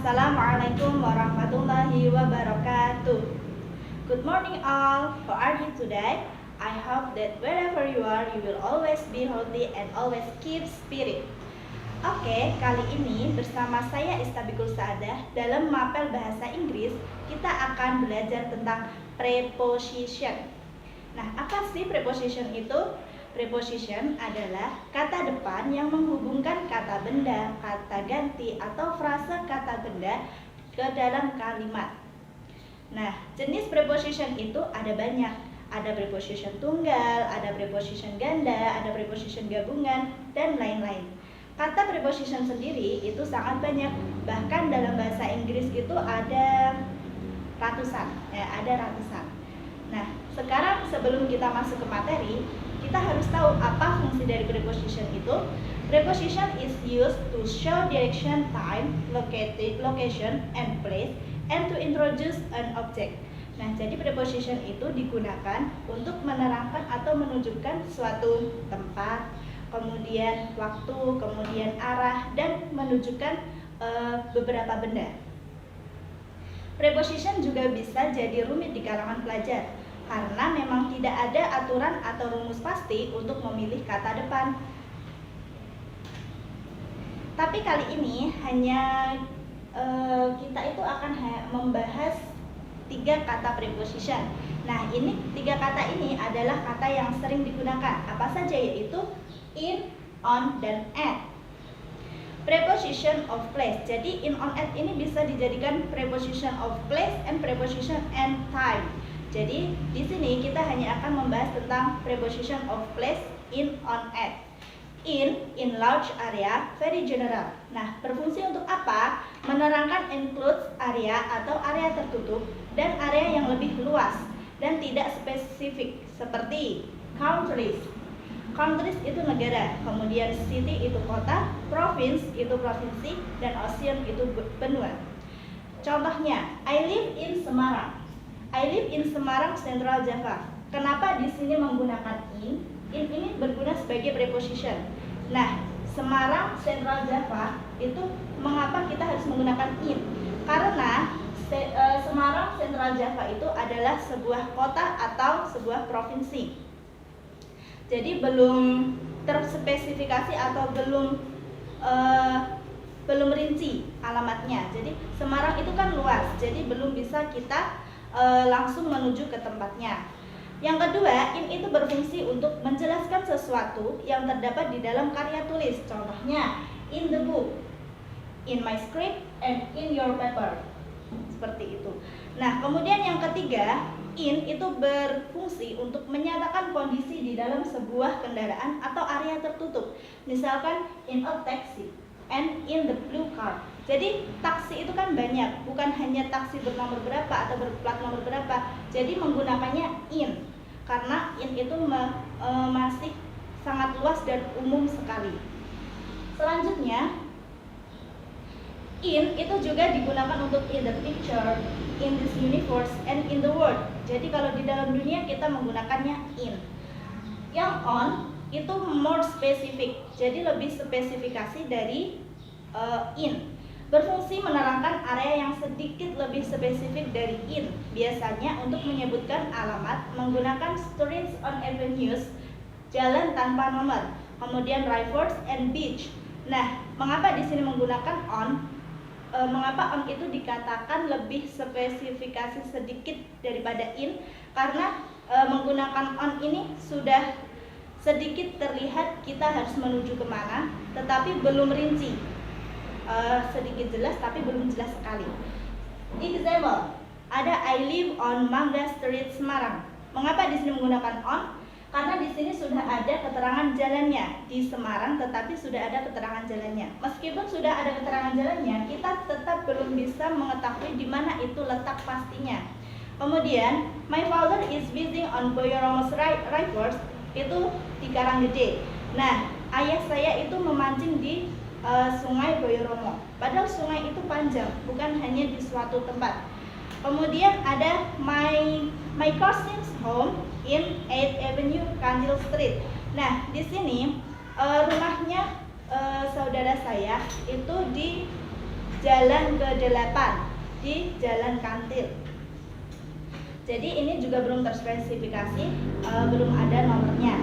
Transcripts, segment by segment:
Assalamualaikum warahmatullahi wabarakatuh. Good morning all. How are you today? I hope that wherever you are, you will always be healthy and always keep spirit. Oke, kali ini bersama saya Istabikul Saadah dalam mapel bahasa Inggris, kita akan belajar tentang preposition. Nah, apa sih preposition itu? Preposition adalah kata depan yang menghubungkan kata benda, kata ganti, atau frase kata benda ke dalam kalimat. Nah, jenis preposition itu ada banyak. Ada preposition tunggal, ada preposition ganda, ada preposition gabungan, dan lain-lain. Kata preposition sendiri itu sangat banyak. Bahkan dalam bahasa Inggris itu ada ratusan. Nah, sekarang sebelum kita masuk ke materi, kita harus tahu apa fungsi dari preposition itu. Preposition is used to show direction, time, location, and place, and to introduce an object. Nah, jadi preposition itu digunakan untuk menerangkan atau menunjukkan suatu tempat, kemudian waktu, kemudian arah, dan menunjukkan beberapa benda. Preposition juga bisa jadi rumit di kalangan pelajar, karena memang tidak ada aturan atau rumus pasti untuk memilih kata depan. Tapi kali ini hanya kita itu akan membahas 3 kata preposition. Nah, ini 3 kata ini adalah kata yang sering digunakan. Apa saja, yaitu in, on, dan at. Preposition of place. Jadi in, on, at ini bisa dijadikan preposition of place and preposition and time. Jadi di sini kita hanya akan membahas tentang preposition of place, in, on, at. In large area, very general. Nah, berfungsi untuk apa? Menerangkan includes area atau area tertutup dan area yang lebih luas dan tidak spesifik, seperti countries. Countries itu negara, kemudian city itu kota, province itu provinsi, dan ocean itu benua. Contohnya, I live in Semarang. I live in Semarang, Central Java. Kenapa di sini menggunakan in? In ini berguna sebagai preposition. Nah, Semarang, Central Java itu mengapa kita harus menggunakan in? Karena Semarang, Central Java itu adalah sebuah kota atau sebuah provinsi. Jadi belum terspesifikasi atau belum rinci alamatnya. Jadi Semarang itu kan luas, jadi belum bisa kita langsung menuju ke tempatnya. Yang kedua, in itu berfungsi untuk menjelaskan sesuatu yang terdapat di dalam karya tulis. Contohnya, in the book, in my script, and in your paper. Seperti itu. Nah, kemudian yang ketiga, in itu berfungsi untuk menyatakan kondisi di dalam sebuah kendaraan atau area tertutup. Misalkan, in a taxi and in the blue car. Jadi taksi itu kan banyak, bukan hanya taksi bernomor berapa atau berplat nomor berapa. Jadi menggunakannya in, karena in itu masih sangat luas dan umum sekali. Selanjutnya, in itu juga digunakan untuk in the picture, in this universe, and in the world. Jadi kalau di dalam dunia kita menggunakannya in. Yang on itu more specific, jadi lebih spesifikasi dari in. Berfungsi menerangkan area yang sedikit lebih spesifik dari in, biasanya untuk menyebutkan alamat menggunakan streets on avenues, jalan tanpa nomor, kemudian rivers and beach. Nah, mengapa di sini menggunakan on? Mengapa on itu dikatakan lebih spesifikasi sedikit daripada in? Karena menggunakan on ini sudah sedikit terlihat kita harus menuju kemana, tetapi belum rinci. Sedikit jelas tapi belum jelas sekali. Example, ada I live on Mangga Street, Semarang. Mengapa di sini menggunakan on? Karena di sini sudah ada keterangan jalannya di Semarang, tetapi sudah ada keterangan jalannya. Meskipun sudah ada keterangan jalannya, kita tetap belum bisa mengetahui di mana itu letak pastinya. Kemudian, my father is fishing on Boyoromos Rivers, itu di Karanggede. Nah, ayah saya itu memancing di Sungai Boyoromo. Padahal sungai itu panjang, bukan hanya di suatu tempat. Kemudian ada my cousin's home in 8th Avenue, Kanjil Street. Nah, di sini rumahnya saudara saya itu di jalan ke-8 di Jalan Kantil. Jadi ini juga belum terspesifikasi, belum ada nomornya.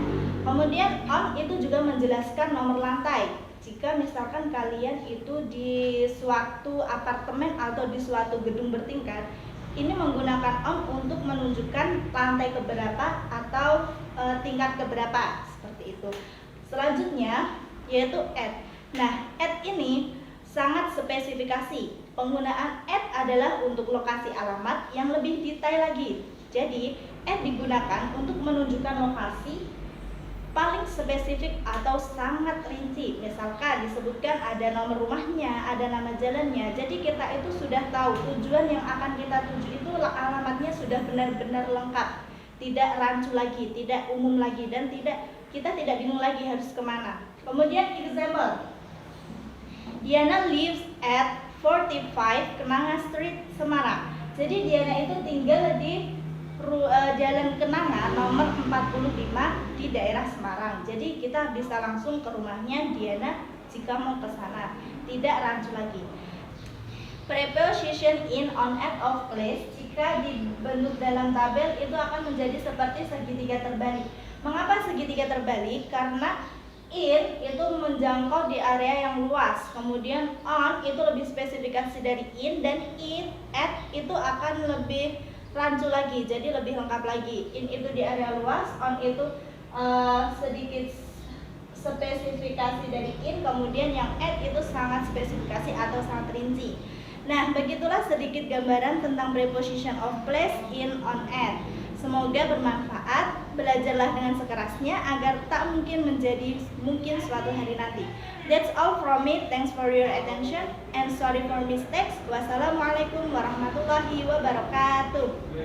Kemudian on itu juga menjelaskan nomor lantai. Jika misalkan kalian itu di suatu apartemen atau di suatu gedung bertingkat, ini menggunakan on untuk menunjukkan lantai keberapa atau tingkat keberapa, seperti itu. Selanjutnya yaitu at. Nah, at ini sangat spesifikasi. Penggunaan at adalah untuk lokasi alamat yang lebih detail lagi. Jadi, at digunakan untuk menunjukkan lokasi paling spesifik atau sangat rinci. Misalkan disebutkan ada nomor rumahnya, ada nama jalannya. Jadi kita itu sudah tahu tujuan yang akan kita tuju itu alamatnya sudah benar-benar lengkap, tidak rancu lagi, tidak umum lagi, dan kita tidak bingung lagi harus kemana. Kemudian example, Diana lives at 45 Kenanga Street, Semarang. Jadi Diana itu tinggal di Jalan Kenanga nomor 45 di daerah Semarang. Jadi kita bisa langsung ke rumahnya Diana jika mau ke sana, tidak rancu lagi. Preposition in, on, at, of, place jika dibentuk dalam tabel itu akan menjadi seperti segitiga terbalik. Mengapa segitiga terbalik? Karena in itu menjangkau di area yang luas, kemudian on itu lebih spesifikasi dari in, dan in, at itu akan lebih rancu lagi, jadi lebih lengkap lagi. In itu di area luas, on itu sedikit spesifikasi dari in, kemudian yang at itu sangat spesifikasi atau sangat rinci. Nah, begitulah sedikit gambaran tentang preposition of place, in, on, at. Semoga bermanfaat. Belajarlah dengan sekerasnya agar tak mungkin menjadi mungkin suatu hari nanti. That's all from me. Thanks for your attention and sorry for mistakes. Wassalamualaikum warahmatullahi wabarakatuh.